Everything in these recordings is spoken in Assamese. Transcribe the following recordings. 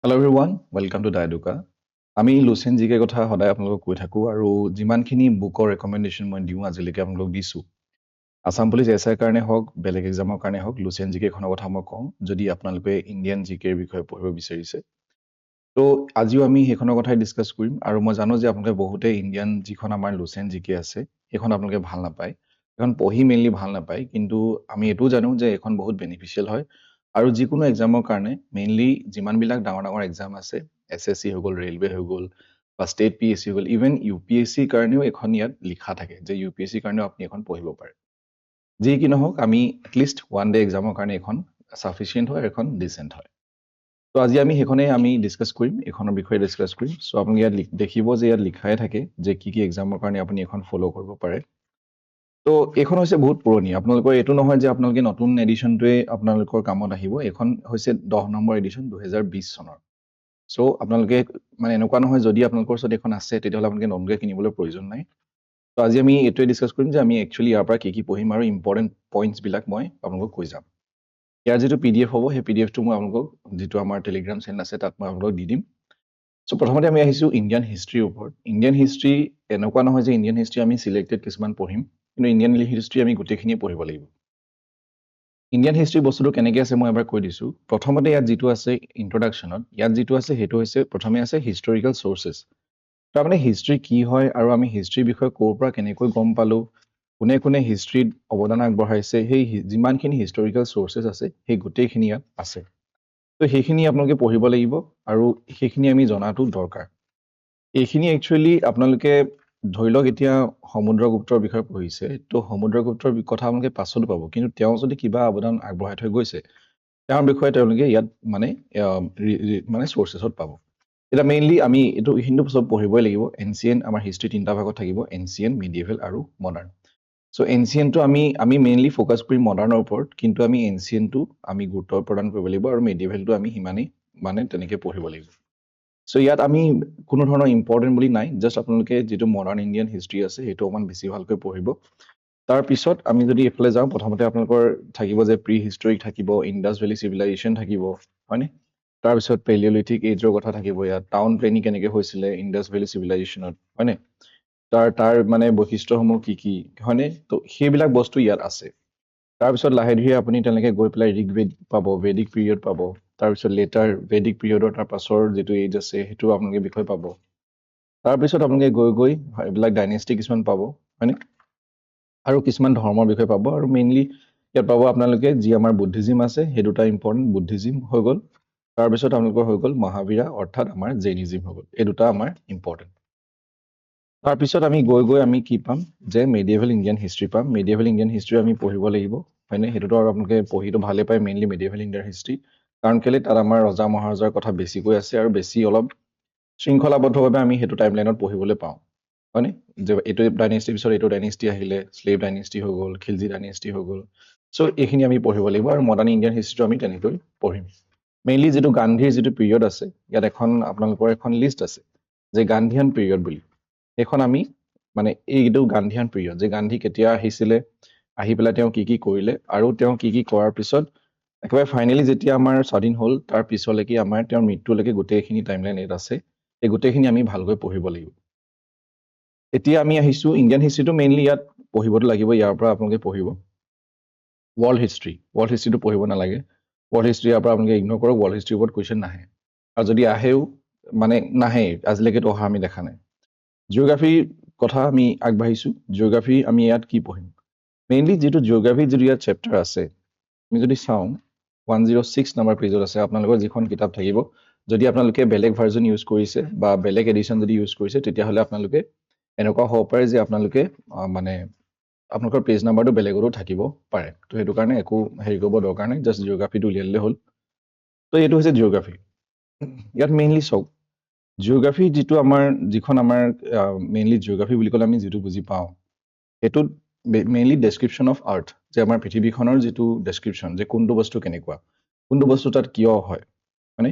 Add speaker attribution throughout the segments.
Speaker 1: হেল্ল' এভৰিৱান ৱেলকাম টু ডাইডুকা আমি লুচেন জিকে কথা সদায় আপোনালোকক কৈ থাকোঁ আৰু যিমানখিনি বুকৰ ৰেকমেণ্ডেশ্যন মই দিওঁ আজিলৈকে আপোনালোকক দিছোঁ আছাম পুলিচ এছ আইৰ কাৰণে হওক বেলেগ এক্সামৰ কাৰণে হওক লুচেন জিকেখনৰ কথা মই কওঁ যদি আপোনালোকে ইণ্ডিয়ান জিকেৰ বিষয়ে পঢ়িব বিচাৰিছে তো আজিও আমি সেইখনৰ কথাই ডিছকাছ কৰিম আৰু মই জানো যে আপোনালোকে বহুতে ইণ্ডিয়ান যিখন আমাৰ লুচেন জিকে আছে সেইখন আপোনালোকে ভাল নাপায় সেইখন পঢ়ি মেইনলি ভাল নাপায় কিন্তু আমি এইটোও জানো যে এইখন বহুত বেনিফিচিয়েল হয় আৰু যিকোনো এক্সামৰ কাৰণে মেইনলি যিমানবিলাক ডাঙৰ ডাঙৰ এক্সাম আছে SSC হৈ গ'ল ৰেলৱে হৈ গ'ল বা ষ্টেট PSC হৈ গ'ল ইভেন UPSCৰ কাৰণেও এখন ইয়াত লিখা থাকে যে UPSCৰ কাৰণেও আপুনি এখন পঢ়িব পাৰে যি কি নহওক আমি এটলিষ্ট ওৱান ডে এক্সামৰ কাৰণে এখন ছাফিচিয়েণ্ট হয় এখন ডিচেণ্ট হয় তো আজি আমি সেইখনেই আমি ডিছকাছ কৰিম এইখনৰ বিষয়ে ডিছকাছ কৰিম চ' আপুনি ইয়াত দেখিব যে ইয়াত লিখাই থাকে যে কি এক্সামৰ কাৰণে আপুনি এখন ফ'ল' কৰিব পাৰে তো এইখন হৈছে বহুত পুৰণি আপোনালোকৰ এইটো নহয় যে আপোনালোকে নতুন এডিশ্যনটোৱে আপোনালোকৰ কামত আহিব এইখন হৈছে 10 নম্বৰ এডিশ্যন 2020 চনৰ চ' আপোনালোকে মানে এনেকুৱা নহয় যদি আপোনালোকৰ ওচৰত এখন আছে তেতিয়াহ'লে আপোনালোকে নতুনকৈ কিনিবলৈ প্ৰয়োজন নাই তো আজি আমি এইটোৱে ডিছকাছ কৰিম যে আমি একচুৱেলি ইয়াৰ পৰা কি পঢ়িম আৰু ইম্পৰ্টেণ্ট পইণ্টছবিলাক মই আপোনালোকক কৈ যাম ইয়াৰ যিটো PDF হ'ব সেই PDFটো মই আপোনালোকক যিটো আমাৰ টেলিগ্ৰাম চেনেল আছে তাত মই আপোনালোকক দি দিম চ' প্ৰথমতে আমি আহিছোঁ ইণ্ডিয়ান হিষ্ট্ৰীৰ ওপৰত ইণ্ডিয়ান হিষ্ট্ৰী এনেকুৱা নহয় যে ইণ্ডিয়ান হিষ্ট্ৰী আমি চিলেক্টেড কিছুমান পঢ়িম কিন্তু ইণ্ডিয়ান হিষ্ট্ৰী আমি গোটেইখিনিয়ে পঢ়িব লাগিব ইণ্ডিয়ান হিষ্ট্ৰী বস্তুটো কেনেকৈ আছে মই এবাৰ কৈ দিছোঁ প্ৰথমতে ইয়াত যিটো আছে ইন্ট্ৰডাকশ্যনত ইয়াত যিটো আছে সেইটো হৈছে প্ৰথমে আছে হিষ্টৰিকেল চ'ৰ্চেছ তাৰমানে হিষ্ট্ৰী কি হয় আৰু আমি হিষ্ট্ৰীৰ বিষয়ে ক'ৰ পৰা কেনেকৈ গম পালোঁ কোনে কোনে হিষ্ট্ৰীত অৱদান আগবঢ়াইছে সেই যিমানখিনি হিষ্টৰিকেল চ'ৰ্চেছ আছে সেই গোটেইখিনি ইয়াত আছে তো সেইখিনি আপোনালোকে পঢ়িব লাগিব আৰু সেইখিনি আমি জনাটো দৰকাৰ এইখিনি একচুৱেলি আপোনালোকে ধৰি লওক এতিয়া সমুদ্ৰগুপ্তৰ বিষয়ে পঢ়িছে তো সমুদ্ৰগুপ্তৰ কথা আপোনালোকে পাছতো পাব কিন্তু তেওঁ যদি কিবা অৱদান আগবঢ়াই থৈ গৈছে তেওঁৰ বিষয়ে তেওঁলোকে ইয়াত মানে চ'ৰ্চেছত পাব এতিয়া মেইনলি আমি এইটো এইখিনিতো চব পঢ়িবই লাগিব এনচিয়েণ্ট আমাৰ হিষ্ট্ৰী তিনিটা ভাগত থাকিব এনচিয়েণ্ট মিডিয়েভেল আৰু মডাৰ্ণ চ' এনচিয়েণ্টটো আমি মেইনলি ফ'কাছ কৰিম মডাৰ্ণৰ ওপৰত কিন্তু আমি এনচিয়েণ্টটো আমি গুৰুত্ব প্ৰদান কৰিব লাগিব আৰু মিডিয়েভেলটো আমি সিমানেই মানে তেনেকৈ পঢ়িব লাগিব চ' ইয়াত আমি কোনো ধৰণৰ ইম্পৰ্টেণ্ট বুলি নাই জাষ্ট আপোনালোকে যিটো মডাৰ্ণ ইণ্ডিয়ান হিষ্ট্ৰী আছে সেইটো অকণমান বেছি ভালকৈ পঢ়িব তাৰপিছত আমি যদি এইফালে যাওঁ প্ৰথমতে আপোনালোকৰ থাকিব যে প্ৰি হিষ্টৰিক থাকিব ইণ্ডাছ ভেলী চিভিলাইজেশ্যন থাকিব হয়নে তাৰপিছত পেলিঅলিথিক এজৰ কথা থাকিব ইয়াত টাউন প্লেনিং কেনেকৈ হৈছিলে ইণ্ডাছ ভেলী চিভিলাইজেশ্যনত হয়নে তাৰ মানে বৈশিষ্ট্যসমূহ কি হয়নে তো সেইবিলাক বস্তু ইয়াত আছে তাৰপিছত লাহে ধীৰে আপুনি তেনেকৈ গৈ পেলাই ঋগবেদ পাব বেদিক পিৰিয়ড পাব তাৰপিছত লেটাৰ বেদিক পিৰিয়ডৰ তাৰ পাছৰ যিটো এজ আছে সেইটো আপোনালোকে বিষয় পাব তাৰপিছত আপোনালোকে গৈ এইবিলাক ডাইনেষ্টি কিছুমান পাব হয়নে আৰু কিছুমান ধৰ্মৰ বিষয়ে পাব আৰু মেইনলি ইয়াত পাব আপোনালোকে যি আমাৰ বুদ্ধিজিম আছে সেই দুটা ইম্পৰ্টেণ্ট বুদ্ধিজিম হৈ গ'ল তাৰপিছত আপোনালোকৰ হৈ গ'ল মহাবীৰা অৰ্থাৎ আমাৰ জৈনিজিম হৈ গ'ল এই দুটা আমাৰ ইম্পৰ্টেণ্ট তাৰপিছত আমি গৈ আমি কি পাম যে মেডিয়েভেল ইণ্ডিয়ান হিষ্ট্ৰী পাম মেডিয়েভেল ইণ্ডিয়ান হিষ্ট্ৰী আমি পঢ়িব লাগিব হয়নে সেইটোতো আৰু আপোনালোকে পঢ়িটো ভালেই পায় মেইনলি মেডিয়েভেল ইণ্ডিয়ান হিষ্ট্ৰী কাৰণ কেলৈ তাত আমাৰ ৰজা মহাৰজাৰ কথা বেছিকৈ আছে আৰু বেছি অলপ শৃংখলাবদ্ধভাৱে আমি সেইটো টাইমলাইনত পঢ়িবলৈ পাওঁ হয়নে যে এইটো ডাইনেষ্টিৰ পিছত এইটো ডাইনেষ্টি আহিলে স্লেভ ডাইনেষ্টি হৈ গ'ল খিলজি ডাইনেষ্টি হৈ গ'ল চ' এইখিনি আমি পঢ়িব লাগিব আৰু মডাৰ্ণ ইণ্ডিয়ান হিষ্ট্ৰীটো আমি তেনেকৈ পঢ়িম মেইনলি যিটো গান্ধীৰ যিটো পিৰিয়ড আছে ইয়াত আপোনালোকৰ এখন লিষ্ট আছে যে গান্ধীয়ান পিৰিয়ড বুলি সেইখন আমি মানে এইটো গান্ধীয়ান পিৰিয়ড যে গান্ধী কেতিয়া আহিছিলে আহি পেলাই তেওঁ কি কৰিলে আৰু তেওঁ কি কৰাৰ পিছত একেবাৰে ফাইনেলি যেতিয়া আমাৰ স্বাধীন হ'ল তাৰ পিছলৈকে আমাৰ তেওঁৰ মৃত্যুলৈকে গোটেইখিনি টাইমলাইন ইয়াত আছে এই গোটেইখিনি আমি ভালকৈ পঢ়িব লাগিব এতিয়া আমি আহিছোঁ ইণ্ডিয়ান হিষ্ট্ৰীটো মেইনলি ইয়াত পঢ়িবতো লাগিব ইয়াৰ পৰা আপোনালোকে পঢ়িব ৱৰ্ল্ড হিষ্ট্ৰীটো পঢ়িব নালাগে ৱৰ্ল্ড হিষ্ট্ৰী ইয়াৰ পৰা আপোনালোকে ইগন'ৰ কৰক ৱৰ্ল্ড হিষ্ট্ৰীৰ ওপৰত কুৱেশ্যন নাহে আৰু যদি আহেও মানে নাহে আজিলৈকেতো অহা আমি দেখা নাই জিঅ'গ্ৰাফীৰ কথা আমি আগবাঢ়িছোঁ জিঅ'গ্ৰাফী আমি ইয়াত কি পঢ়িম মেইনলি যিটো জিঅ'গ্ৰাফীৰ যিটো ইয়াত চেপ্টাৰ আছে আমি যদি চাওঁ 106 নম্বৰ পেজত আছে আপোনালোকৰ যিখন কিতাপ থাকিব যদি আপোনালোকে বেলেগ ভাৰ্জন ইউজ কৰিছে বা বেলেগ এডিশ্যন যদি ইউজ কৰিছে তেতিয়াহ'লে আপোনালোকে এনেকুৱা হ'ব পাৰে যে আপোনালোকে মানে আপোনালোকৰ পেজ নাম্বাৰটো বেলেগতো থাকিব পাৰে তো সেইটো কাৰণে একো হেৰি কৰিব দৰকাৰ নাই জাষ্ট জিঅ'গ্ৰাফীটো উলিয়াই দিলে হ'ল তো এইটো হৈছে জিঅ'গ্ৰাফী ইয়াত মেইনলি চাওক জিঅ'গ্ৰাফী যিটো যিখন আমাৰ মেইনলি জিঅ'গ্ৰাফী বুলি ক'লে আমি যিটো বুজি পাওঁ সেইটোত মেইনলি ডেছক্ৰিপশ্যন অফ আৰ্থ যে আমাৰ পৃথিৱীখনৰ যিটো ডেছক্ৰিপশ্যন যে কোনটো বস্তু কেনেকুৱা কোনটো বস্তু তাত কিয় হয় মানে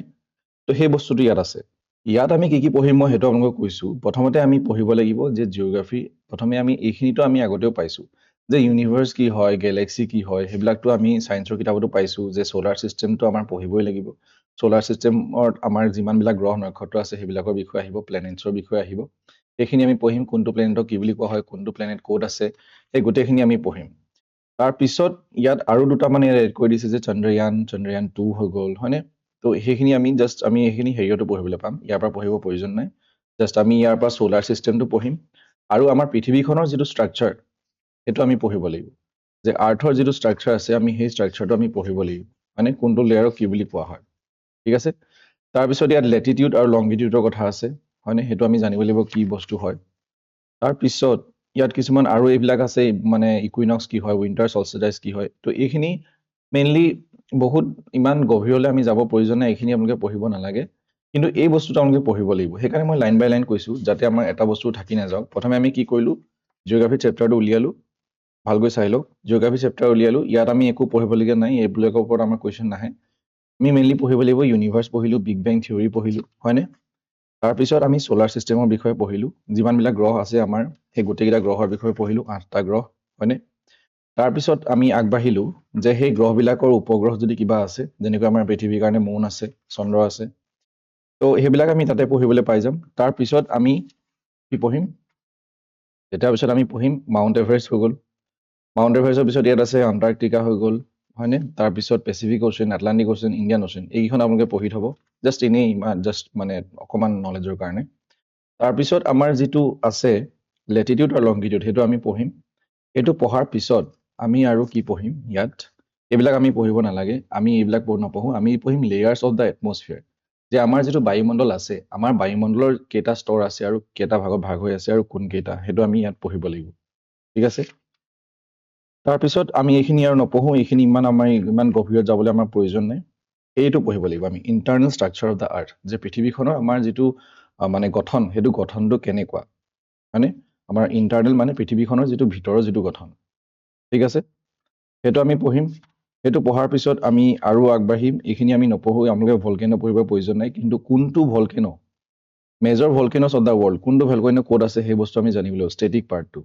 Speaker 1: তো সেই বস্তুটো ইয়াত আছে ইয়াত আমি কি পঢ়িম মই সেইটো আপোনালোকক কৈছোঁ প্ৰথমতে আমি পঢ়িব লাগিব যে জিঅ'গ্ৰাফী প্ৰথমে আমি এইখিনিতো আমি আগতেও পাইছোঁ যে ইউনিভাৰ্ছ কি হয় গেলেক্সি কি হয় সেইবিলাকতো আমি ছায়েন্সৰ কিতাপতো পাইছোঁ যে ছ'লাৰ ছিষ্টেমটো আমাৰ পঢ়িবই লাগিব সোলাৰ চিষ্টেমত আমাৰ যিমানবিলাক গ্ৰহ নক্ষত্ৰ আছে সেইবিলাকৰ বিষয়ে আহিব, প্লেনেটছৰ বিষয়ে আহিব। সেইখিনি আমি পঢ়িম, কোনটো প্লেনেটক কি বুলি কোৱা হয়, কোনটো প্লেনেট ক'ত আছে, সেই গোটেইখিনি আমি পঢ়িম। তাৰপিছত ইয়াত আৰু দুটা মানে এড কৰি দিছে যে চন্দ্ৰয়ান 2 হৈ গ'ল, হয়নে? তো সেইখিনি আমি আমি এইখিনি হেৰিয়তো পঢ়িবলৈ পাম, ইয়াৰ পৰা পঢ়িব প্ৰয়োজন নাই। জাষ্ট আমি ইয়াৰ পৰা সোলাৰ চিষ্টেমটো পঢ়িম আৰু আমাৰ পৃথিৱীখনৰ যিটো ষ্ট্ৰাকচাৰ সেইটো আমি পঢ়িব লাগিব। যে আৰ্থৰ যিটো ষ্ট্ৰাকচাৰ আছে আমি সেই ষ্ট্ৰাকচাৰটো আমি পঢ়িব লাগিব, মানে কোনটো লেয়াৰক কি বুলি কোৱা হয়। ঠিক আছে? তাৰপিছত ইয়াত লেটিটিউড আৰু লংগিটিউডৰ কথা আছে, হয়নে? সেইটো আমি জানিব লাগিব কি বস্তু হয়। তাৰপিছত ইয়াত কিছুমান আৰু এইবিলাক আছে, মানে ইকুইনক্স কি হয়, উইণ্টাৰ চলষ্টিটাইজ কি হয়। তো এইখিনি মেইনলি বহুত ইমান গভীৰলৈ আমি যাব প্ৰয়োজন নাই, এইখিনি আপোনালোকে পঢ়িব নালাগে। কিন্তু এই বস্তুটো আপোনালোকে পঢ়িব লাগিব। সেইকাৰণে মই লাইন বাই লাইন কৈছোঁ, যাতে আমাৰ এটা বস্তু থাকি নাযাওক। প্ৰথমে আমি কি কৰিলোঁ, জিঅ'গ্ৰাফী চেপ্টাৰটো উলিয়ালোঁ, ভালকৈ চাই লওক। জিঅ'গ্ৰাফী চেপ্টাৰ উলিয়ালোঁ, ইয়াত আমি একো পঢ়িবলগীয়া নাই, এইবিলাকৰ ওপৰত আমাৰ কুৱেশ্যন নাহে। আমি মেইনলি পঢ়িব লাগিব ইউনিভাৰ্ছ পঢ়িলোঁ, বিগ বেং থিয়ৰী পঢ়িলোঁ, হয়নে? তাৰপিছত আমি সোলাৰ চিষ্টেমৰ বিষয়ে পঢ়িলোঁ, যিমানবিলাক গ্ৰহ আছে আমাৰ সেই গোটেইকেইটা গ্ৰহৰ বিষয়ে পঢ়িলোঁ, 8টা গ্ৰহ, হয়নে? তাৰপিছত আমি আগবাঢ়িলোঁ যে সেই গ্ৰহবিলাকৰ উপগ্ৰহ যদি কিবা আছে, যেনেকৈ আমাৰ পৃথিৱীৰ কাৰণে মুন আছে, চন্দ্ৰ আছে, তো সেইবিলাক আমি তাতে পঢ়িবলৈ পাই যাম। তাৰপিছত আমি কি পঢ়িম, তাৰপিছত আমি পঢ়িম মাউণ্ট এভাৰেষ্ট হৈ গ'ল। মাউণ্ট এভাৰেষ্টৰ পিছত ইয়াত আছে আণ্টাৰ্কটিকা হৈ গ'ল, হয়নে? তাৰপিছত Pacific ocean, Atlantic ocean, Indian ocean, এইকেইখন আপোনালোকে পঢ়ি থ'ব, জাষ্ট এনেই জাষ্ট মানে অকণমান নলেজৰ কাৰণে। তাৰপিছত আমাৰ যিটো আছে লেটিটিউড আৰু লংগিটিউড, সেইটো আমি পঢ়িম। এইটো পঢ়াৰ পিছত আমি আৰু কি পঢ়িম, ইয়াত এইবিলাক আমি পঢ়িব নালাগে, আমি এইবিলাক নপঢ়োঁ, আমি পঢ়িম লেয়াৰ্ছ অফ দ্য এটমছফিয়াৰ। যে আমাৰ যিটো বায়ুমণ্ডল আছে, আমাৰ বায়ুমণ্ডলৰ কেইটা স্তৰ আছে আৰু কেইটা ভাগত ভাগ হৈ আছে আৰু কোনকেইটা, সেইটো আমি ইয়াত পঢ়িব লাগিব। ঠিক আছে? তাৰপিছত আমি এইখিনি আৰু নপঢ়োঁ, এইখিনি ইমান গভীৰত যাবলৈ আমাৰ প্ৰয়োজন নাই। এইটো পঢ়িব লাগিব আমি, ইণ্টাৰনেল ষ্ট্ৰাকচাৰ অফ দ্য আৰ্থ, যে পৃথিৱীখনৰ আমাৰ যিটো মানে গঠন, সেইটো গঠনটো কেনেকুৱা, হয়নে? আমাৰ ইণ্টাৰনেল মানে পৃথিৱীখনৰ যিটো ভিতৰৰ যিটো গঠন। ঠিক আছে? সেইটো আমি পঢ়িম। সেইটো পঢ়াৰ পিছত আমি আৰু আগবাঢ়িম, এইখিনি আমি নপঢ়োঁ, আপোনালোকে ভলকেনো পঢ়িব প্ৰয়োজন নাই, কিন্তু কোনটো volcano, major volcanoes of the world, কোনটো ভলকেনো ক'ত আছে সেই বস্তু আমি জানিব লাগিব, ষ্টেটিক পাৰ্টটো।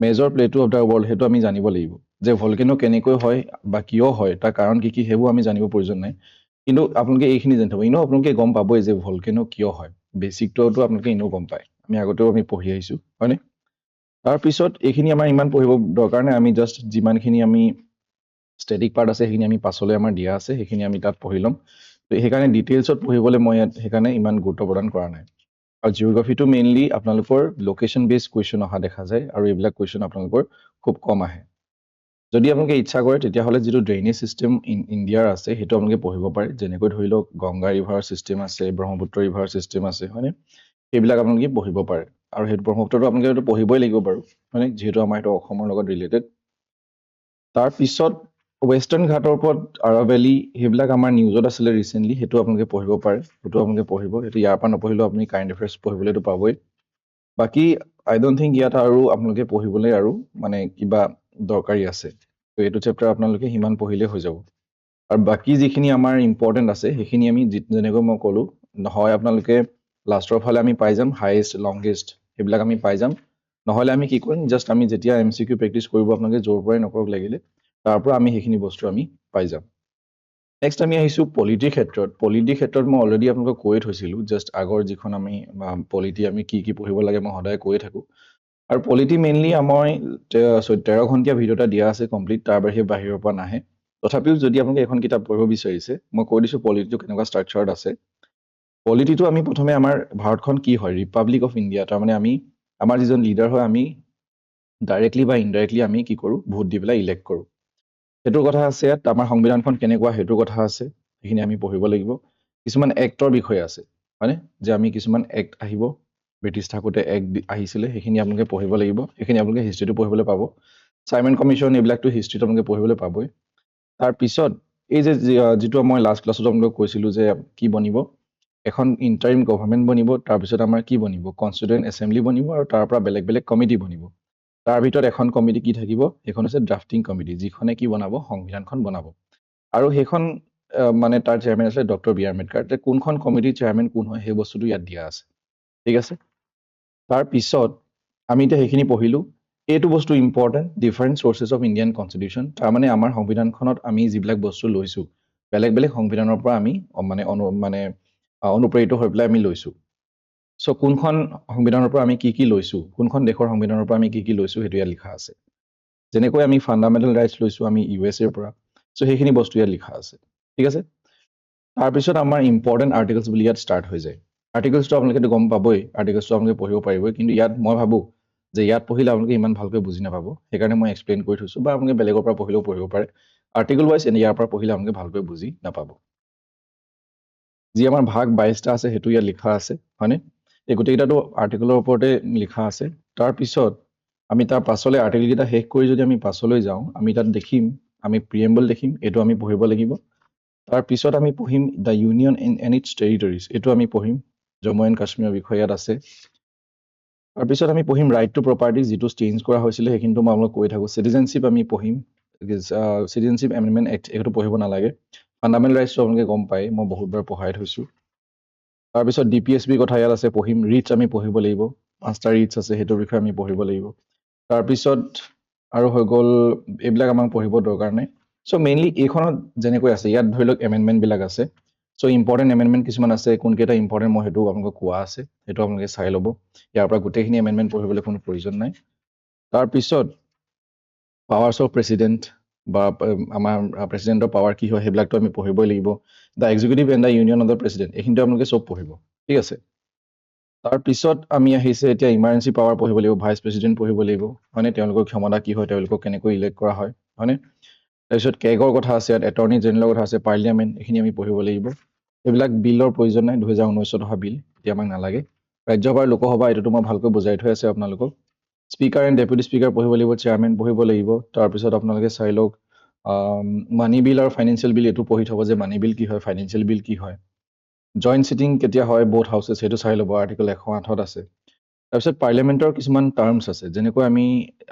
Speaker 1: মেজৰ প্লেটো অফ দ্য ৱৰ্ল্ড, সেইটো আমি জানিব লাগিব, যে ভলকেনো কেনেকৈ হয় বা কিয় হয়, তাৰ কাৰণ কি কি, সেইবোৰ আমি জানিব প্ৰয়োজন নাই। কিন্তু আপোনালোকে এইখিনি জানি থ'ব, এনেও আপোনালোকে গম পাবই যে ভলকেনো কিয় হয়, বেচিকটো আপোনালোকে এনেও গম পায়, আগতেও আমি পঢ়ি আহিছোঁ, হয়নে? তাৰপিছত এইখিনি আমাৰ ইমান পঢ়িব দৰকাৰ নাই, আমি জাষ্ট যিমানখিনি আমি ষ্টেটিক পাৰ্ট আছে সেইখিনি আমি পাছলৈ আমাৰ দিয়া আছে, সেইখিনি আমি তাত পঢ়ি ল'ম। তো সেইকাৰণে ডিটেইলছত পঢ়িবলৈ মই ইয়াত সেইকাৰণে ইমান গুৰুত্ব প্ৰদান কৰা নাই। আৰু জিঅ'গ্ৰাফীটো মেইনলি আপোনালোকৰ লোকেশ্যন বেছড কুৱেশ্যন অহা দেখা যায়, আৰু এইবিলাক কুৱেশ্যন আপোনালোকৰ খুব কম আহে। যদি আপোনালোকে ইচ্ছা কৰে তেতিয়াহ'লে যিটো ড্ৰেইনেজ ছিষ্টেম ইণ্ডিয়াৰ আছে সেইটো আপোনালোকে পঢ়িব পাৰে, যেনেকৈ ধৰি লওক গংগা ৰিভাৰ ছিষ্টেম আছে, ব্ৰহ্মপুত্ৰ ৰিভাৰ ছিষ্টেম আছে, হয়নে? সেইবিলাক আপোনালোকে পঢ়িব পাৰে, আৰু সেইটো ব্ৰহ্মপুত্ৰটো আপোনালোকে সেইটো পঢ়িবই লাগিব বাৰু, হয়নে? যিহেতু আমাৰ সেইটো অসমৰ লগত ৰিলেটেড। তাৰপিছত ৱেষ্টাৰ্ণ ঘাটৰ ওপৰত আৰাভেলি, সেইবিলাক আমাৰ নিউজত আছিলে ৰিচেণ্টলি, সেইটো আপোনালোকে পঢ়িব পাৰে, সেইটো আপোনালোকে পঢ়িব। সেইটো ইয়াৰ পৰা নপঢ়িলেও আপুনি কাৰেণ্ট এফেয়াৰ্ছ পঢ়িবলৈতো পাবই। বাকী আই ডোণ্ট থিংক ইয়াত আৰু আপোনালোকে পঢ়িবলৈ আৰু মানে কিবা দৰকাৰী আছে। তো এইটো চেপ্টাৰ আপোনালোকে সিমান পঢ়িলেই হৈ যাব। আৰু বাকী যিখিনি আমাৰ ইম্পৰ্টেণ্ট আছে সেইখিনি আমি যেনেকৈ মই ক'লোঁ, নহয় আপোনালোকে লাষ্টৰ ফালে আমি পাই যাম হাইয়েষ্ট লংগেষ্ট, সেইবিলাক আমি পাই যাম। নহ'লে আমি কি কৰিম, জাষ্ট আমি যেতিয়া MCQ প্ৰেক্টিচ কৰিব আপোনালোকে য'ৰ পৰাই নকৰক লাগিলে, তাৰ পৰা আমি সেইখিনি বস্তু আমি পাই যাম। নেক্সট আমি আহিছোঁ পলিটিৰ ক্ষেত্ৰত। পলিটিৰ ক্ষেত্ৰত মই অলৰেডি আপোনালোকক কৈয়ে থৈছিলোঁ, জাষ্ট আগৰ যিখন আমি পলিটি আমি কি কি পঢ়িব লাগে মই সদায় কৈয়ে থাকোঁ। আৰু পলিটি মেইনলি মই 13 ঘণ্টীয়া ভিডিঅ' এটা দিয়া আছে কমপ্লিট, তাৰ বাহিৰৰ পৰা নাহে। তথাপিও যদি আপোনালোকে এখন কিতাপ পঢ়িব বিচাৰিছে, মই কৈ দিছোঁ পলিটিটো কেনেকুৱা ষ্ট্ৰাকচাৰত আছে। পলিটিটো আমি প্ৰথমে আমাৰ ভাৰতখন কি হয়, ৰিপাব্লিক অফ ইণ্ডিয়া, তাৰমানে আমাৰ যিজন লিডাৰ হয় আমি ডাইৰেক্টলি বা ইনডাইৰেক্টলি আমি কি কৰোঁ, ভোট দি পেলাই ইলেক্ট কৰোঁ। সেইটোৰ কথা আছে ইয়াত। আমাৰ সংবিধানখন কেনেকুৱা সেইটোৰ কথা আছে, সেইখিনি আমি পঢ়িব লাগিব। কিছুমান এক্টৰ বিষয়ে আছে, হয়নে? যে আমি কিছুমান এক্ট আহিব, ব্ৰিটিছ থাকোঁতে এক্ট আহিছিলে, সেইখিনি আপোনালোকে পঢ়িব লাগিব। সেইখিনি আপোনালোকে হিষ্ট্ৰীটো পঢ়িবলৈ পাব। চাইমন কমিশ্যন এইবিলাকতো হিষ্ট্ৰীটো আপোনালোকে পঢ়িবলৈ পাবই। তাৰপিছত এই যিটো মই লাষ্ট ক্লাছত আপোনালোকক কৈছিলোঁ যে কি বনিব, এখন ইণ্টাৰিম গভৰ্ণমেণ্ট বনিব, তাৰপিছত আমাৰ কি বনিব, কনষ্টিটিউৱেণ্ট এছেম্বলি বনিব, আৰু তাৰ পৰা বেলেগ বেলেগ কমিটি বনিব। তাৰ ভিতৰত এখন কমিটি কি থাকিব, সেইখন হৈছে ড্ৰাফটিং কমিটি, যিখনে কি বনাব, সংবিধানখন বনাব। আৰু সেইখন মানে তাৰ চেয়াৰমেন আছে ডক্টৰ বি আৰ আম্বেদকাৰ। কোনখন কমিটিৰ চেয়াৰমেন কোন হয় সেই বস্তুটো ইয়াত দিয়া আছে। ঠিক আছে? তাৰপিছত আমি এতিয়া সেইখিনি পঢ়িলোঁ। এইটো বস্তু important, different sources of Indian constitution. তাৰমানে আমাৰ সংবিধানখনত আমি যিবিলাক বস্তু লৈছোঁ, বেলেগ বেলেগ সংবিধানৰ পৰা আমি অনুপ্ৰেৰিত হৈ পেলাই আমি লৈছোঁ চ' কোনখন সংবিধানৰ পৰা আমি কি লৈছোঁ কোনখন দেশৰ সংবিধানৰ পৰা আমি কি লৈছোঁ সেইটো ইয়াত লিখা আছে যেনেকৈ আমি ফাণ্ডামেণ্টেল ৰাইটছ লৈছোঁ আমি ইউএছএৰ পৰা চ' সেইখিনি বস্তু ইয়াত লিখা আছে ঠিক আছে তাৰপিছত আমাৰ ইম্পৰ্টেণ্ট আৰ্টিকলছ বুলি ইয়াত ষ্টাৰ্ট হৈ যায় আৰ্টিকলছটো আপোনালোকেতো গম পাবই আৰ্টিকলছটো আপোনালোকে পঢ়িব পাৰিবই কিন্তু ইয়াত মই ভাবোঁ যে ইয়াত পঢ়িলে আপোনালোকে ইমান ভালকৈ বুজি নাপাব সেইকাৰণে মই এক্সপ্লেইন কৰি থৈছোঁ বা আপোনালোকে বেলেগৰ পৰা পঢ়িলেও পঢ়িব পাৰে আৰ্টিকল ৱাইজ ইয়াৰ পৰা পঢ়িলে আপোনালোকে ভালকৈ বুজি নাপাব যি আমাৰ ভাগ 22টা আছে সেইটো ইয়াত লিখা আছে হয়নে এই গোটেইকেইটাতো আৰ্টিকলৰ ওপৰতে লিখা আছে তাৰপিছত আমি তাৰ পাছলৈ আৰ্টিকলকেইটা শেষ কৰি যদি আমি পাছলৈ যাওঁ আমি তাত দেখিম আমি প্ৰিএম্বল দেখিম এইটো আমি পঢ়িব লাগিব তাৰপিছত আমি পঢ়িম the union and its territories এইটো আমি পঢ়িম জম্মু এণ্ড কাশ্মীৰৰ বিষয়ে ইয়াত আছে তাৰপিছত আমি পঢ়িম ৰাইট টু প্ৰপাৰ্টি যিটো চেঞ্জ কৰা হৈছিলে সেইখিনিতো মই আপোনালোক কৈ থাকোঁ চিটিজেনশ্বিপ আমি পঢ়িম চিটিজেনশ্বিপ এমেণ্ডমেণ্ট এক্ট এইটো পঢ়িব নালাগে ফাণ্ডামেণ্টেল ৰাইটছটো আপোনালোকে গম পায় মই বহুতবাৰ পঢ়াই থৈছোঁ তাৰপিছত DPSBৰ কথা ইয়াত আছে পঢ়িম ৰিটছ আমি পঢ়িব লাগিব 5টা ৰিটছ আছে সেইটোৰ বিষয়ে আমি পঢ়িব লাগিব তাৰপিছত আৰু হৈ গ'ল এইবিলাক আমাক পঢ়িব দৰকাৰ নাই চ' মেইনলি এইখনত যেনেকৈ আছে ইয়াত ধৰি লওক এমেণ্ডমেণ্টবিলাক আছে চ' ইম্পৰ্টেণ্ট এমেণ্ডমেণ্ট কিছুমান আছে কোনকেইটা ইম্পৰ্টেণ্ট মই সেইটো আপোনালোকক কোৱা আছে সেইটো আপোনালোকে চাই ল'ব ইয়াৰ পৰা গোটেইখিনি এমেণ্ডমেণ্ট পঢ়িবলৈ কোনো প্ৰয়োজন নাই তাৰপিছত পাৱাৰ্ছ অফ প্ৰেচিডেণ্ট বা আমাৰ প্ৰেচিডেণ্টৰ পাৱাৰ কি হয় সেইবিলাকতো আমি পঢ়িবই লাগিব the executive and the union of the president এইখিনিতো আপোনালোকে চব পঢ়িব ঠিক আছে তাৰপিছত আমি আহিছে এতিয়া ইমাৰ্জেঞ্চি পাৱাৰ পঢ়িব লাগিব ভাইচ প্ৰেচিডেণ্ট পঢ়িব লাগিব হয়নে তেওঁলোকৰ ক্ষমতা কি হয় তেওঁলোকক কেনেকৈ ইলেক্ট কৰা হয় হয়নে তাৰপিছত কেগৰ কথা আছে ইয়াত এটৰ্নি জেনেৰেলৰ কথা আছে পাৰ্লিয়ামেণ্ট এইখিনি আমি পঢ়িব লাগিব এইবিলাক বিলৰ প্ৰয়োজন নাই 2019ত অহা বিল এতিয়া আমাক নালাগে ৰাজ্যসভাৰ লোকসভা এইটোতো মই ভালকৈ বুজাই থৈ আছে আপোনালোকক স্পীকাৰ এণ্ড ডেপুটি স্পীকাৰ পঢ়িব লাগিব চেয়াৰমেন পঢ়িব লাগিব তাৰপিছত আপোনালোকে চাই লওক মানি বিল আৰু ফাইনেন্সিয়েল বিল এইটো পঢ়ি থ'ব যে মানি বিল কি হয় ফাইনেন্সিয়েল বিল কি হয় জইণ্ট চিটিং কেতিয়া হয় বোথ হাউচেছ সেইটো চাই ল'ব আৰ্টিকল 108ত আছে তাৰপিছত পাৰ্লিয়ামেণ্টৰ কিছুমান টাৰ্মছ আছে যেনেকৈ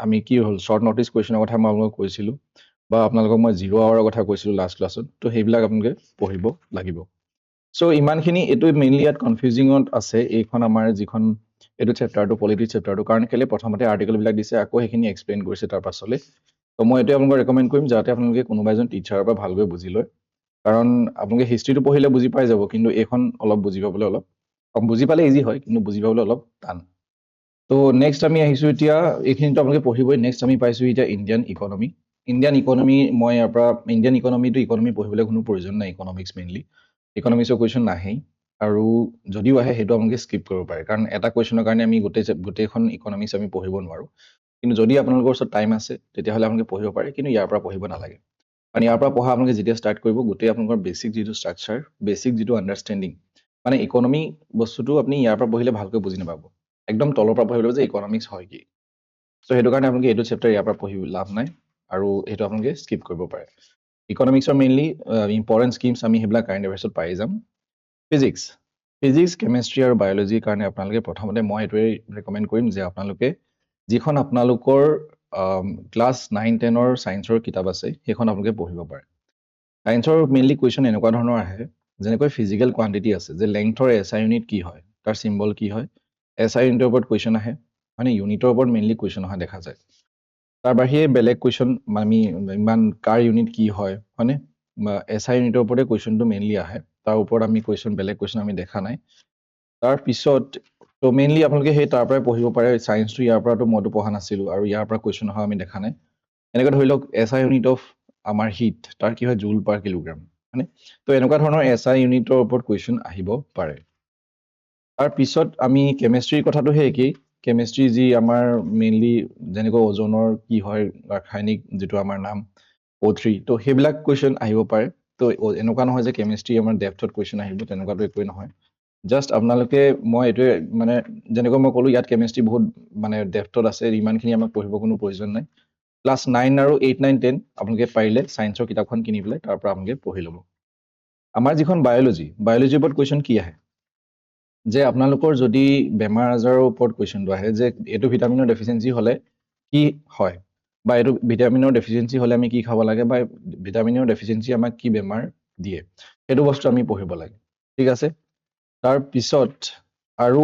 Speaker 1: আমি কি হ'ল শ্বৰ্ট নটিচ কুৱেশ্যনৰ কথা মই আপোনালোকক কৈছিলোঁ বা আপোনালোকক মই 0 আৱাৰৰ কথা কৈছিলোঁ লাষ্ট ক্লাছত তো সেইবিলাক আপোনালোকে পঢ়িব লাগিব চ' ইমানখিনি এইটো মেইনলি ইয়াত কনফিউজিঙত আছে এইখন আমাৰ যিখন এইটো চেপ্টাৰটো পলিটিক্স চেপ্টাৰটো কাৰণ কেলে প্ৰথমতে আৰ্টিকলবিলাক দিছে আকৌ সেইখিনি এক্সপ্লেইন কৰিছে তাৰ পাছলৈ তো মই এইটোৱে আপোনালোকক ৰেকমেণ্ড কৰিম যাতে আপোনালোকে কোনোবা এজন টিচাৰৰ পৰা ভালকৈ বুজি লয় কাৰণ আপোনালোকে হিষ্ট্ৰীটো পঢ়িলে বুজি পাই যাব কিন্তু এইখন অলপ বুজি পাবলৈ অলপ বুজি পালে ইজি হয় কিন্তু বুজি পাবলৈ অলপ টান তো নেক্সট আমি আহিছোঁ এতিয়া এইখিনিতো আপোনালোকে পঢ়িবই নেক্সট আমি পাইছোঁ এতিয়া ইণ্ডিয়ান ইকনমি মই ইয়াৰ পৰা ইণ্ডিয়ান ইকনমি পঢ়িবলৈ কোনো প্ৰয়োজন নাই ইকনমিক্স মেইনলি ইকনমিক্সৰ কুৱেশ্যন নাহেই আৰু যদিও আহে সেইটো আপোনালোকে স্কিপ কৰিব পাৰে কাৰণ এটা কুৱেশ্যনৰ কাৰণে আমি গোটেইখন ইকনমিক্স আমি পঢ়িব নোৱাৰোঁ কিন্তু যদি আপোনালোকৰ ওচৰত টাইম আছে তেতিয়াহ'লে আপোনালোকে পঢ়িব পাৰে কিন্তু ইয়াৰ পৰা পঢ়িব নালাগে কাৰণ ইয়াৰ পৰা পঢ়া আপোনালোকে যেতিয়া ষ্টাৰ্ট কৰিব গোটেই আপোনালোকৰ বেছিক যিটো ষ্ট্ৰাকচাৰ বেছিক যিটো আণ্ডাৰষ্টেণ্ডিং মানে ইকনমি বস্তুটো আপুনি ইয়াৰ পৰা পঢ়িলে ভালকৈ বুজি নাপাব একদম তলৰ পৰা পঢ়িব লাগিব যে ইকনমিক্স হয় কি চ' সেইটো কাৰণে আপোনালোকে এইটো চেপ্টাৰ ইয়াৰ পৰা পঢ়ি লাভ নাই আৰু সেইটো আপোনালোকে স্কিপ কৰিব পাৰে ইকনমিক্সৰ মেইনলি ইম্পৰ্টেণ্ট স্কিমছ আমি সেইবিলাক কাৰেণ্ট এফেয়াৰ্ছত পাই যাম ফিজিক্স কেমেষ্ট্ৰি আৰু বায়'লজিৰ কাৰণে আপোনালোকে প্ৰথমতে মই এইটোৱে ৰেকমেণ্ড কৰিম যে আপোনালোকে যিখন আপোনালোকৰ ক্লাছ 9-10ৰ ছায়েন্সৰ কিতাপ আছে সেইখন আপোনালোকে পঢ়িব পাৰে ছায়েন্সৰ মেইনলি কুৱেশ্যন এনেকুৱা ধৰণৰ আহে যেনেকৈ ফিজিকেল কোৱান্টিটি আছে যে লেংথৰ SI ইউনিট কি হয় তাৰ চিম্বল কি হয় SI ইউনিটৰ ওপৰত কুৱেশ্যন আহে মানে ইউনিটৰ ওপৰত মেইনলি কুৱেশ্যন অহা দেখা যায় তাৰ বাহিৰে বেলেগ কুৱেশ্যন আমি ইমান কাৰ ইউনিট কি হয় হয়নে SI ইউনিটৰ ওপৰতে কুৱেশ্যনটো মেইনলি আহে তাৰ ওপৰত আমি বেলেগ কুৱেশ্যন আমি দেখা নাই তাৰপিছত তো মেইনলি আপোনালোকে সেই তাৰ পৰাই পঢ়িব পাৰে ছায়েন্সটো ইয়াৰ পৰাতো মইতো পঢ়া নাছিলোঁ আৰু ইয়াৰ পৰা কুৱেশ্যন অহা আমি দেখা নাই এনেকৈ ধৰি লওক SI ইউনিট অফ আমাৰ হিট তাৰ কি হয় জুল পাৰ কিলোগ্ৰাম হয়নে তো এনেকুৱা ধৰণৰ SI ইউনিটৰ ওপৰত কুৱেশ্যন আহিব পাৰে তাৰপিছত আমি কেমেষ্ট্ৰিৰ কথাটো সেই একেই কেমেষ্ট্ৰি যি আমাৰ মেইনলি যেনেকৈ ওজনৰ কি হয় ৰাসায়নিক যিটো আমাৰ নাম O3 তো সেইবিলাক কুৱেশ্যন আহিব পাৰে তো এনেকুৱা নহয় যে কেমেষ্ট্ৰি আমাৰ ডেপথত কুৱেশ্যন আহিব তেনেকুৱাটো একোৱেই নহয় জাষ্ট আপোনালোকে মই এইটোৱে মানে যেনেকৈ মই ক'লোঁ ইয়াত কেমেষ্ট্ৰি বহুত মানে ডেপথত আছে ইমানখিনি আমাক পঢ়িব কোনো প্ৰয়োজন নাই ক্লাছ 9 আৰু 8, 9, 10 আপোনালোকে পাৰিলে ছায়েন্সৰ কিতাপখন কিনি পেলাই তাৰ পৰা আপোনালোকে পঢ়ি ল'ব আমাৰ যিখন বায়'লজিৰ ওপৰত কুৱেশ্যন কি আহে যে আপোনালোকৰ যদি বেমাৰ আজাৰৰ ওপৰত কুৱেশ্যনটো আহে যে এইটো ভিটামিনৰ ডেফিচিয়েঞ্চি হ'লে কি হয় বা এইটো ভিটামিনৰ ডেফিচিয়েঞ্চি হ'লে আমি কি খাব লাগে বা ভিটামিনৰ ডেফিচিয়েঞ্চি আমাক কি বেমাৰ দিয়ে সেইটো বস্তু আমি পঢ়িব লাগে ঠিক আছে তাৰপিছত আৰু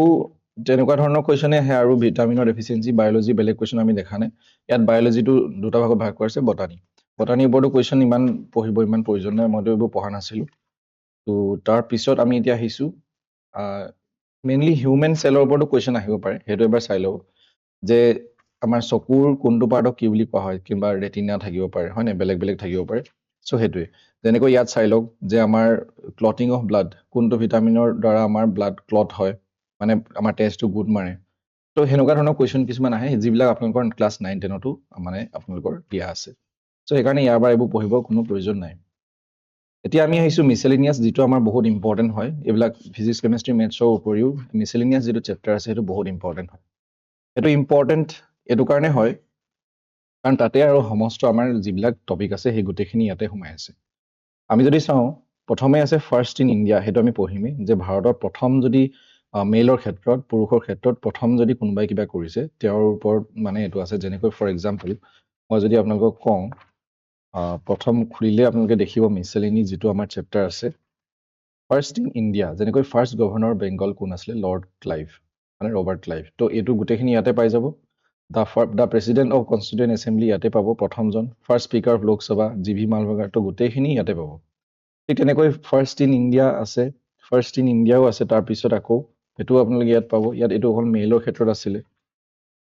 Speaker 1: তেনেকুৱা ধৰণৰ কুৱেশ্যনে আহে আৰু ভিটামিনৰ ডেফিচিয়েঞ্চি বায়'লজি বেলেগ কুৱেশ্যন আমি দেখা নাই ইয়াত বায়'লজিটো দুটা ভাগত ভাগ কৰা আছে বটানী বটানীৰ ওপৰতো কুৱেশ্যন ইমান পঢ়িব ইমান প্ৰয়োজন নাই, মইতো এইবোৰ পঢ়া নাছিলোঁ। তো তাৰপিছত আমি এতিয়া আহিছোঁ মেইনলি হিউমেন চেলৰ ওপৰতো কুৱেশ্যন আহিব পাৰে, সেইটো এবাৰ চাই লওঁ যে আমাৰ চকুৰ কোনটো পাৰ্টক কি বুলি কোৱা হয়, কিংবা ৰেটিনা থাকিব পাৰে, হয় নাই, বেলেগ বেলেগ থাকিব পাৰে। চ' সেইটোৱে যেনেকৈ ইয়াত চাই লওক যে আমাৰ ক্লটিং অফ ব্লাড, কোনটো ভিটামিনৰ দ্বাৰা আমাৰ ব্লাড ক্লট হয়, মানে আমাৰ তেজটো গোট মাৰে। তো সেনেকুৱা ধৰণৰ কুৱেশ্যন কিছুমান আহে যিবিলাক আপোনালোকৰ ক্লাছ 9-10তো মানে আপোনালোকৰ দিয়া আছে। চ' সেইকাৰণে ইয়াৰ পৰা এইবোৰ পঢ়িব কোনো প্ৰয়োজন নাই। এতিয়া আমি আহিছোঁ মিছেলিনিয়াছ, যিটো আমাৰ বহুত ইম্পৰ্টেণ্ট হয়। এইবিলাক ফিজিক্স কেমেষ্ট্ৰি মেথছৰ উপৰিও মিছেলিনিয়াছ যিটো চেপ্টাৰ আছে সেইটো বহুত ইম্পৰ্টেণ্ট হয়। সেইটো ইম্পৰ্টেণ্ট এইটো কাৰণে হয় কাৰণ তাতে আৰু সমস্ত আমাৰ যিবিলাক টপিক আছে সেই গোটেইখিনি ইয়াতে সোমাই আছে। আমি যদি চাওঁ প্ৰথমে আছে ফাৰ্ষ্ট ইন ইণ্ডিয়া, সেইটো আমি পঢ়িমেই যে ভাৰতৰ প্ৰথম যদি মেইলৰ ক্ষেত্ৰত, পুৰুষৰ ক্ষেত্ৰত প্ৰথম যদি কোনোবাই কিবা কৰিছে তেওঁৰ ওপৰত মানে এইটো আছে। যেনেকৈ ফৰ এক্সাম্পল মই যদি আপোনালোকক কওঁ, প্ৰথম খুলিলে আপোনালোকে দেখিব মিছেলিনি যিটো আমাৰ চেপ্টাৰ আছে ফাৰ্ষ্ট ইন ইণ্ডিয়া, যেনেকৈ ফাৰ্ষ্ট গভৰ্ণৰ বেংগল কোন আছিলে, লৰ্ড ক্লাইভ, মানে ৰবাৰ্ট ক্লাইভ। তো এইটো গোটেইখিনি ইয়াতে পাই যাব। The president of constituent assembly ইয়াতে পাব, প্ৰথমজন। First speaker of Lok Sabha G V. Mavalankar, তো গোটেইখিনি ইয়াতে পাব। ঠিক তেনেকৈ ফাৰ্ষ্ট ইন ইণ্ডিয়া আছে, ফাৰ্ষ্ট ইন ইণ্ডিয়াও আছে। তাৰপিছত আকৌ সেইটোও আপোনালোকে ইয়াত পাব। ইয়াত এইটো অকল মেইলৰ ক্ষেত্ৰত আছিলে।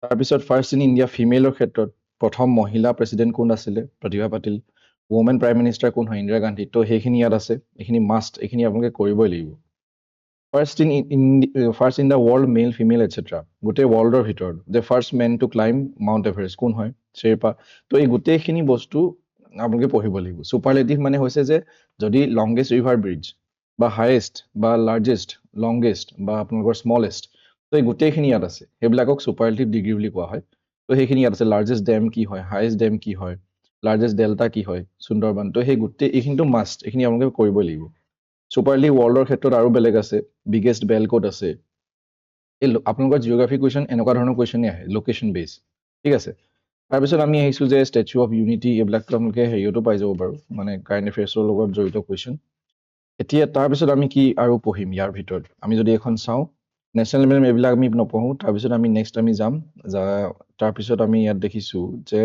Speaker 1: তাৰপিছত ফাৰ্ষ্ট ইন ইণ্ডিয়া ফিমেইলৰ ক্ষেত্ৰত প্ৰথম মহিলা প্ৰেচিডেণ্ট কোন আছিলে, প্ৰতিভা পাটিল। ওমেন প্ৰাইম মিনিষ্টাৰ কোন হয়, ইন্দিৰা গান্ধী। তো সেইখিনি ইয়াত আছে, এইখিনি মাষ্ট, এইখিনি আপোনালোকে কৰিবই লাগিব। First in the world male female etcetera, গোটেই ৱৰ্ল্ডৰ ভিতৰত যে first men to climb Mount Everest কোন হয়, শ্বেৰপা। তো এই গোটেইখিনি বস্তু আপোনালোকে পঢ়িব লাগিব। ছুপাৰলেটিভ মানে হৈছে যে যদি লংগেষ্ট ৰিভাৰ ব্ৰিজ বা হায়েষ্ট বা লাৰ্জেষ্ট, লংগেষ্ট বা আপোনালোকৰ স্মলেষ্ট, তো এই গোটেইখিনি ইয়াত আছে। সেইবিলাকক ছুপাৰলেটিভ ডিগ্ৰী বুলি কোৱা হয়। তো সেইখিনি ইয়াত আছে। লাৰ্জেষ্ট ডেম কি হয়, হায়েষ্ট ডেম কি হয়, লাৰ্জেষ্ট ডেল্টা কি হয়, সুন্দৰবান। তো সেই গোটেই এইখিনিতো মাষ্ট, এইখিনি আপোনালোকে কৰিবই লাগিব। ছুপাৰলেটিভ ৱৰ্ল্ডৰ ক্ষেত্ৰত আৰু বেলেগ আছে। বিগেষ্ট বেল ক'ত আছে। এই আপোনালোকৰ জিঅ'গ্ৰাফী কুৱেশ্যন এনেকুৱা ধৰণৰ কুৱেশ্যনেই আহে, লোকেশ্যন বেছ। ঠিক আছে। তাৰপিছত আমি আহিছোঁ যে ষ্টেচু অফ ইউনিটি, এইবিলাকতো আপোনালোকে হেৰিয়তো পাই যাব বাৰু, মানে কাৰেণ্ট এফেয়াৰ্ছৰ লগত জড়িত কুৱেশ্যন। এতিয়া তাৰপিছত আমি কি আৰু পঢ়িম ইয়াৰ ভিতৰত, আমি যদি এখন চাওঁ নেশ্যনেল মেম, এইবিলাক আমি নপঢ়োঁ। তাৰপিছত আমি নেক্সট আমি যাম, তাৰপিছত আমি ইয়াত দেখিছোঁ যে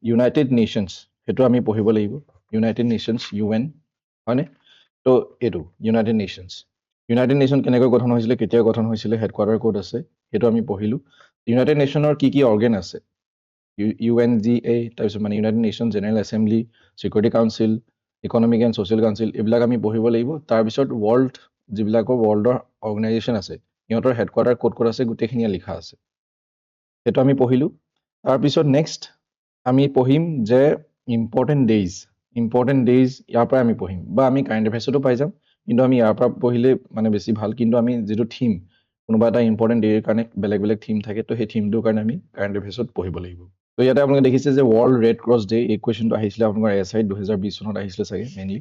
Speaker 1: ইউনাইটেড নেশ্যনছ, সেইটো আমি পঢ়িব লাগিব। ইউনাইটেড নেশ্যনছ, UN, হয়নে। তো এইটো ইউনাইটেড নেশ্যনছ, ইউনাইটেড নেশ্যন কেনেকৈ গঠন হৈছিলে, কেতিয়া গঠন হৈছিলে, হেডকোৱাৰ্টাৰ ক'ত আছে, সেইটো আমি পঢ়িলোঁ। ইউনাইটেড নেশ্যনৰ কি কি অৰ্গেন আছে, UNGA, তাৰপিছত মানে United nation general assembly, security council, economic and social council, এইবিলাক আমি পঢ়িব লাগিব। তাৰপিছত ৱৰ্ল্ড, যিবিলাকৰ ৱৰ্ল্ডৰ অৰ্গেনাইজেশ্যন আছে সিহঁতৰ হেডকোৱাৰ্টাৰ ক'ত ক'ত আছে গোটেইখিনিয়ে লিখা আছে, সেইটো আমি পঢ়িলোঁ। তাৰপিছত নেক্সট আমি পঢ়িম যে ইম্পৰ্টেণ্ট ডেইজ, ইয়াৰ পৰাই আমি পঢ়িম, বা আমি কাৰেণ্ট এফেয়াৰ্ছতো পাই যাম, কিন্তু আমি ইয়াৰ পৰা পঢ়িলে মানে বেছি ভাল। কিন্তু আমি যিটো থিম, কোনোবা এটা ইম্পৰ্টেণ্ট ডেৰ কাৰণে বেলেগ বেলেগ থিম থাকে, তো সেই থিমটোৰ কাৰণে আমি কাৰেণ্ট এফেয়াৰ্ছত পঢ়িব লাগিব। তো ইয়াতে আপোনালোকে দেখিছে যে ৱৰ্ল্ড ৰেড ক্ৰছ ডে, এই কুৱেশ্যনটো আহিছিলে আপোনালোকৰ SI 2020 চনত আহিছিলে চাগে মেইনলি।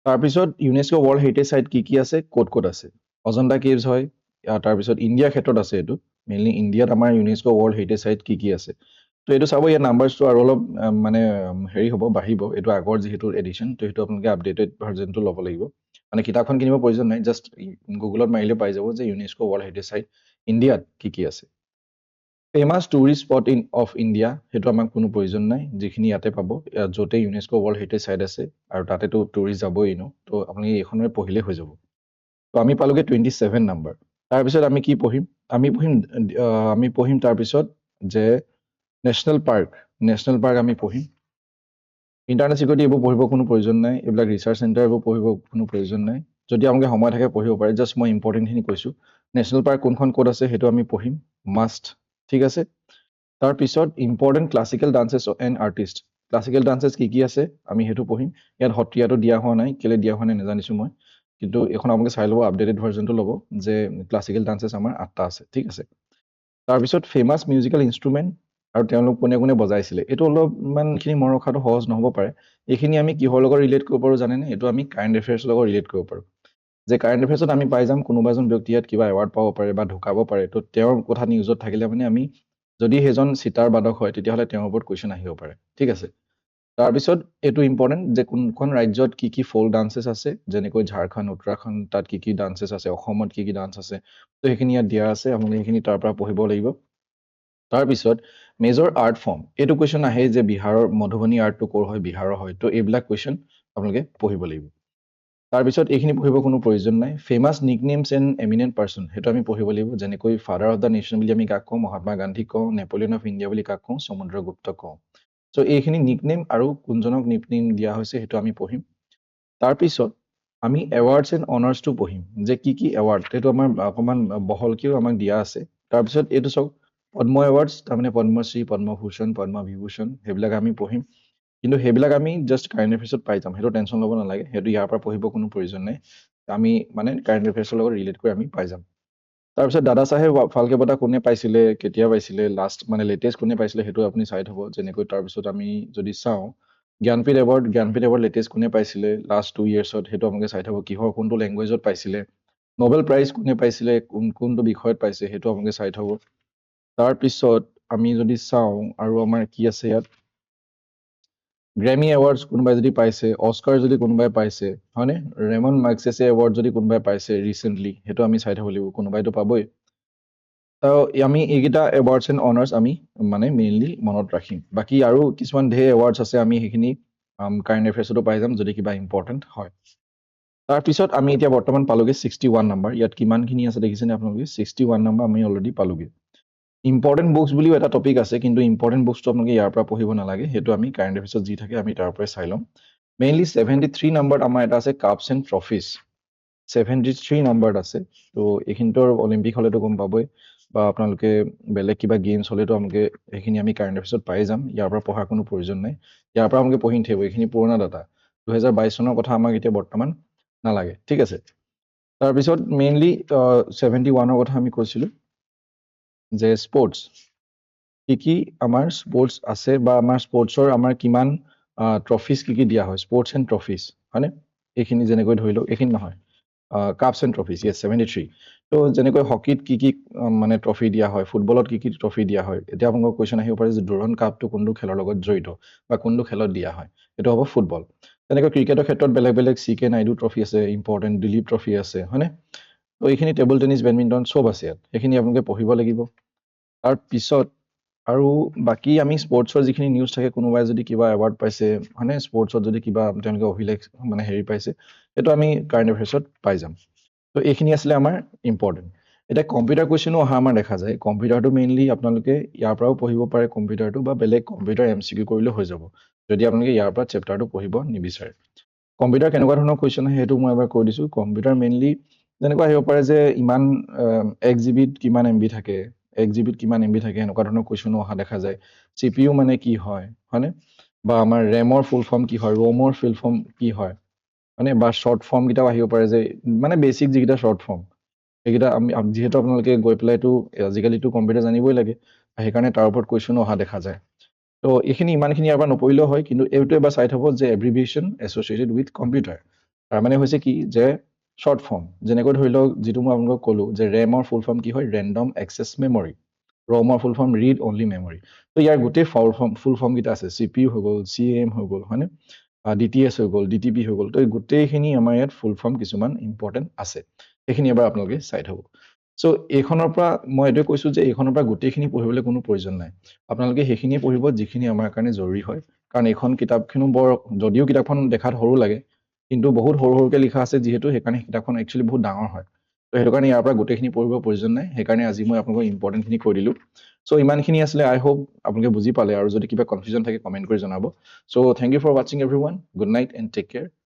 Speaker 1: তাৰপিছত ইউনেস্কো ৱৰ্ল্ড হেৰিটেজ চাইট কি কি আছে, ক'ত ক'ত আছে, অজন্তা কেভছ হয়। তাৰপিছত ইণ্ডিয়াৰ ক্ষেত্ৰত আছে, এইটো মেইনলি ইণ্ডিয়াত আমাৰ ইউনেস্কো ৱৰ্ল্ড হেৰিটেজ চাইট কি কি আছে। তো এইটো চাব, ইয়াত নাম্বাৰছটো আৰু অলপ মানে হেৰি হ'ব, বাঢ়িব। এইটো আগৰ যিহেতু এডিশ্যন, তো সেইটো আপোনালোকে আপডেটেড ভাৰ্জনটো ল'ব লাগিব। মানে কিতাপখন কিনিব প্ৰয়োজন নাই, জাষ্ট গুগলত মাৰিলে পাই যাব যে ইউনেস্কো ৱৰ্ল্ড হেৰিটেজ চাইট ইণ্ডিয়াত কি কি আছে। Famous tourist spot of India, সেইটো আমাক কোনো প্ৰয়োজন নাই, যিখিনি ইয়াতে পাব। য'তে ইউনেস্কো ৱৰ্ল্ড হেৰিটেজ চাইট আছে আৰু তাতেতো টুৰিষ্ট যাবই ন, তো আপুনি এইখনে পঢ়িলেই হৈ যাব। তো আমি পালোগৈ 27 নাম্বাৰ। তাৰপিছত আমি কি পঢ়িম, আমি পঢ়িম তাৰপিছত যে নেশ্যনেল পাৰ্ক আমি পঢ়িম। ইণ্টাৰনেট চিকিউৰিটি এইবোৰ পঢ়িব কোনো প্ৰয়োজন নাই, এইবিলাক ৰিচাৰ্চ চেণ্টাৰ এইবোৰ পঢ়িব কোনো প্ৰয়োজন নাই। যদি আপোনালোকে সময় থাকে পঢ়িব পাৰে, জাষ্ট মই ইম্পৰ্টেণ্টখিনি কৈছোঁ। নেশ্যনেল পাৰ্ক কোনখন ক'ত আছে সেইটো আমি পঢ়িম, মাষ্ট। ঠিক আছে। তাৰপিছত important classical dances and artist, classical dances কি কি আছে আমি সেইটো পঢ়িম। ইয়াত সত্ৰীয়াটো দিয়া হোৱা নাই, কেলৈ দিয়া হোৱা নাই নাজানিছোঁ মই, কিন্তু এইখন আপোনালোকে চাই ল'ব, আপডেটেড ভাৰ্জনটো ল'ব, যে ক্লাছিকেল ডান্সেছ আমাৰ 8টা আছে। ঠিক আছে। তাৰপিছত ফেমাছ মিউজিকেল ইনষ্ট্ৰুমেণ্ট আৰু তেওঁলোক কোনে কোনে বজাইছিলে, এইটো অলপমানখিনি মনত ৰখাটো সহজ নহ'ব পাৰে। এইখিনি আমি কিহৰ লগত ৰিলেট কৰিব পাৰোঁ জানেনে, এইটো আমি কাৰেণ্ট এফেয়াৰ্ছৰ লগত ৰিলেট কৰিব পাৰোঁ। যে কাৰেণ্ট এফেয়াৰ্ছত আমি পাই যাম কোনোবা এজন ব্যক্তি ইয়াত কিবা এৱাৰ্ড পাব পাৰে বা ঢুকাব পাৰে, তো তেওঁৰ কথা নিউজত থাকিলে মানে আমি, যদি সেইজন চিটাৰ বাদক হয় তেতিয়াহ'লে তেওঁৰ ওপৰত কুৱেশ্যন আহিব পাৰে। ঠিক আছে। তাৰপিছত এইটো ইম্পৰ্টেণ্ট যে কোনখন ৰাজ্যত কি কি ফ'ক ডান্সেছ আছে, যেনেকৈ ঝাৰখণ্ড, উত্তৰাখণ্ড, তাত কি কি ডান্সেছ আছে, অসমত কি কি ডান্স আছে, তো সেইখিনি ইয়াত দিয়া আছে, আপোনালোকে সেইখিনি তাৰ পৰা পঢ়িব লাগিব। তাৰপিছত মেজৰ আৰ্ট ফৰ্ম এইটো কুৱেশ্যন আহে যে বিহাৰৰ মধুবনী আৰ্টটো ক'ৰ হয় বিহাৰৰ হয় তো এইবিলাক কুৱেশ্যন আপোনালোকে পঢ়িব লাগিব তাৰপিছত এইখিনি পঢ়িব কোনো প্ৰয়োজন নাই ফেমাছ নিকনেমছ এণ্ড এমিনেণ্ট পাৰ্চন সেইটো আমি পঢ়িব লাগিব যেনেকৈ ফাদাৰ অফ দ্য নেশ্যন বুলি আমি কাক কওঁ মহাত্মা গান্ধীক কওঁ নেপলিয়ন অফ ইণ্ডিয়া বুলি কাক কওঁ সমুদ্ৰগুপ্তক কওঁ চ' এইখিনি নিকনেম আৰু কোনজনক নিকনেম দিয়া হৈছে সেইটো আমি পঢ়িম তাৰপিছত আমি এৱাৰ্ডছ এণ্ড অনাৰ্ছটো পঢ়িম যে কি এৱাৰ্ড সেইটো আমাৰ অকণমান বহলকৈও আমাক দিয়া আছে তাৰপিছত এইটো চাওক পদ্ম এৱাৰ্ডছ তাৰমানে পদ্মশ্ৰী পদ্মভূষণ পদ্মবিভূষণ সেইবিলাক আমি পঢ়িম কিন্তু সেইবিলাক আমি জাষ্ট কাৰেণ্ট এফেয়াৰ্ছত পাই যাম সেইটো টেনশ্যন ল'ব নালাগে সেইটো ইয়াৰ পৰা পঢ়িব কোনো প্ৰয়োজন নাই আমি মানে কাৰেণ্ট এফেয়াৰ্ছৰ লগত ৰিলেট কৰি আমি পাই যাম তাৰপিছত দাদা চাহেব ফাল্কে বঁটা কোনে পাইছিলে কেতিয়া পাইছিলে লাষ্ট মানে লেটেষ্ট কোনে পাইছিলে সেইটো আপুনি চাই থ'ব যেনেকৈ তাৰপিছত আমি যদি চাওঁ জ্ঞানপীঠ এৱাৰ্ড লেটেষ্ট কোনে পাইছিলে লাষ্ট 2 ইয়েৰ্ছত সেইটো আপোনালোকে চাই থ'ব কিহৰ কোনটো লেংগুৱেজত পাইছিলে নোবেল প্ৰাইজ কোনে পাইছিলে কোনটো বিষয়ত পাইছে সেইটো আপোনালোকে চাই থ'ব তাৰপিছত আমি যদি চাওঁ আৰু আমাৰ কি আছে ইয়াত গ্ৰেমি এৱাৰ্ডছ কোনোবাই যদি পাইছে অস্কাৰ যদি কোনোবাই পাইছে হয়নে ৰেমন মাৰ্কছেছে এৱাৰ্ড যদি কোনোবাই পাইছে ৰিচেণ্টলি সেইটো আমি চাই থ'ব লাগিব কোনোবাইতো পাবই আমি এইকেইটা এৱাৰ্ডছ এণ্ড অনাৰ্ছ আমি মানে মেইনলি মনত ৰাখিম বাকী আৰু কিছুমান ঢেৰ এৱাৰ্ডছ আছে আমি সেইখিনি কাৰেণ্ট এফেয়াৰ্ছতো পাই যাম যদি কিবা ইম্পৰ্টেণ্ট হয় তাৰপিছত আমি এতিয়া বৰ্তমান পালোগে 61 নম্বৰ ইয়াত কিমানখিনি আছে দেখিছেনে আপোনালোকে 61 নম্বৰ আমি অলৰেডি পালোগে ইম্পৰ্টেণ্ট বুকছ বুলিও এটা টপিক আছে কিন্তু ইম্পৰ্টেণ্ট বুকছটো আপোনালোকে ইয়াৰ পৰা পঢ়িব নালাগে সেইটো আমি কাৰেণ্ট এফেয়াৰ্ছত যি থাকে আমি তাৰ পৰাই চাই ল'ম মেইনলি 73 নম্বৰত আমাৰ এটা আছে কাপছ এণ্ড ট্ৰফিজ 73 নম্বৰত আছে তো এইখিনিতো অলিম্পিক হ'লেতো গম পাবই বা আপোনালোকে বেলেগ কিবা গেমছ হ'লেতো আপোনালোকে এইখিনি আমি কাৰেণ্ট এফেয়াৰ্ছত পাই যাম ইয়াৰ পৰা পঢ়াৰ কোনো প্ৰয়োজন নাই ইয়াৰ পৰা আপোনালোকে পঢ়ি থাকিব এইখিনি পুৰণা ডাটা 2022 চনৰ কথা আমাক এতিয়া বৰ্তমান নালাগে ঠিক আছে তাৰপিছত মেইনলি 71ৰ কথা আমি কৈছিলোঁ যে স্পৰ্টছ কি আমাৰ স্পৰ্টছ আছে বা আমাৰ স্পৰ্টছৰ আমাৰ কিমান ট্ৰফিজ কি দিয়া হয় স্পৰ্টছ এণ্ড ট্ৰফিজ হয়নে এইখিনি যেনেকৈ ধৰি লওক এইখিনি নহয় কাপছ এণ্ড ট্ৰফিজ ইয়েছ 73 তো যেনেকৈ হকীত কি মানে ট্ৰফি দিয়া হয় ফুটবলত কি ট্ৰফি দিয়া হয় এতিয়া আপোনালোকৰ কুৱেশ্যন আহিব পাৰে যে ডুৰণ কাপটো কোনটো খেলৰ লগত জড়িত বা কোনটো খেলত দিয়া হয় এইটো হ'ব ফুটবল তেনেকৈ ক্ৰিকেটৰ ক্ষেত্ৰত বেলেগ বেলেগ CK নাইডু ট্ৰফি আছে ইম্পৰ্টেণ্ট দিলীপ ট্ৰফি আছে হয়নে তো এইখিনি টেবল টেনিছ বেডমিণ্টন চব আছে ইয়াত সেইখিনি আপোনালোকে পঢ়িব লাগিব তাৰপিছত আৰু বাকী আমি স্পৰ্টছৰ যিখিনি নিউজ থাকে কোনোবাই যদি কিবা এৱাৰ্ড পাইছে হয়নে স্পৰ্টছত যদি কিবা তেওঁলোকে অভিলেখ মানে হেৰি পাইছে সেইটো আমি কাৰেণ্ট এফেয়াৰ্ছত পাই যাম তো এইখিনি আছিলে আমাৰ ইম্পৰ্টেণ্ট এতিয়া কম্পিউটাৰ কুৱেশ্যনো অহা আমাৰ দেখা যায় কম্পিউটাৰটো মেইনলি আপোনালোকে ইয়াৰ পৰাও পঢ়িব পাৰে কম্পিউটাৰটো বা বেলেগ কম্পিউটাৰ MCQ কৰিলেও হৈ যাব যদি আপোনালোকে ইয়াৰ পৰা চেপ্টাৰটো পঢ়িব নিবিচাৰে কম্পিউটাৰ কেনেকুৱা ধৰণৰ কুৱেশ্যন আহে সেইটো মই এবাৰ কৈ দিছোঁ কম্পিউটাৰ মেইনলি যেনেকুৱা আহিব পাৰে যে ইমান 1 GB কিমান MB থাকে 1 GB কিমান MB থাকে এনেকুৱা ধৰণৰ কুৱেশ্যনো অহা দেখা যায় CPU মানে কি হয় হয়নে বা আমাৰ ৰেমৰ ফুল ফৰ্ম কি হয় ৰোমৰ ফুল ফৰ্ম কি হয় মানে বা শ্বৰ্ট ফৰ্মকেইটাও আহিব পাৰে যে মানে বেছিক যিকেইটা শ্বৰ্ট ফৰ্ম সেইকেইটা আমি যিহেতু আপোনালোকে গৈ পেলাইতো আজিকালিতো কম্পিউটাৰ জানিবই লাগে সেইকাৰণে তাৰ ওপৰত কুৱেশ্যনো অহা দেখা যায় তো এইখিনি ইমানখিনি ইয়াৰ পৰা নপৰিলেও হয় কিন্তু এইটো এবাৰ চাই থ'ব যে এব্ৰিভিয়েশ্যন এছ'চিয়েটেড উইথ কম্পিউটাৰ তাৰমানে হৈছে কি যে শ্বৰ্ট ফৰ্ম যেনেকৈ ধৰি লওক যিটো মই আপোনালোকক ক'লোঁ যে ৰেমৰ ফুল ফৰ্ম কি হয় ৰেণ্ডম এক্সেছ মেমৰি ৰমৰ full form read only memory তো ইয়াৰ গোটেই ফুল ফৰ্মকেইটা আছে CPU হৈ গ'ল CAM হৈ গ'ল হয়নে DTS হৈ গ'ল DTP হৈ গ'ল তো এই গোটেইখিনি আমাৰ ইয়াত ফুল ফৰ্ম কিছুমান ইম্পৰ্টেণ্ট আছে সেইখিনি এবাৰ আপোনালোকে চাই থ'ব চ' এইখনৰ পৰা মই এইটোৱে কৈছোঁ যে এইখনৰ পৰা গোটেইখিনি পঢ়িবলৈ কোনো প্ৰয়োজন নাই আপোনালোকে সেইখিনিয়ে পঢ়িব যিখিনি আমাৰ কাৰণে জৰুৰী হয় কাৰণ এইখন কিতাপখনো বৰ যদিও কিতাপখন দেখাত সৰু লাগে কিন্তু বহুত সৰুকৈ লিখা আছে যিহেতু সেইকাৰণে কিতাপখন একচুৱেলি বহুত ডাঙৰ হয় তো সেইটো কাৰণে ইয়াৰ পৰা গোটেইখিনি পঢ়িব প্ৰয়োজন নাই সেইকাৰণে আজি মই আপোনালোকক ইম্পৰ্টেণ্টখিনি কৈ দিলোঁ চ' ইমানখিনি আছিলে আই হোপ আপোনালোকে বুজি পালে আৰু যদি কিবা কনফিউজন থাকে কমেণ্ট কৰি জনাব চ' থেংক ইউ ফৰ ৱাচিং everyone good night and take care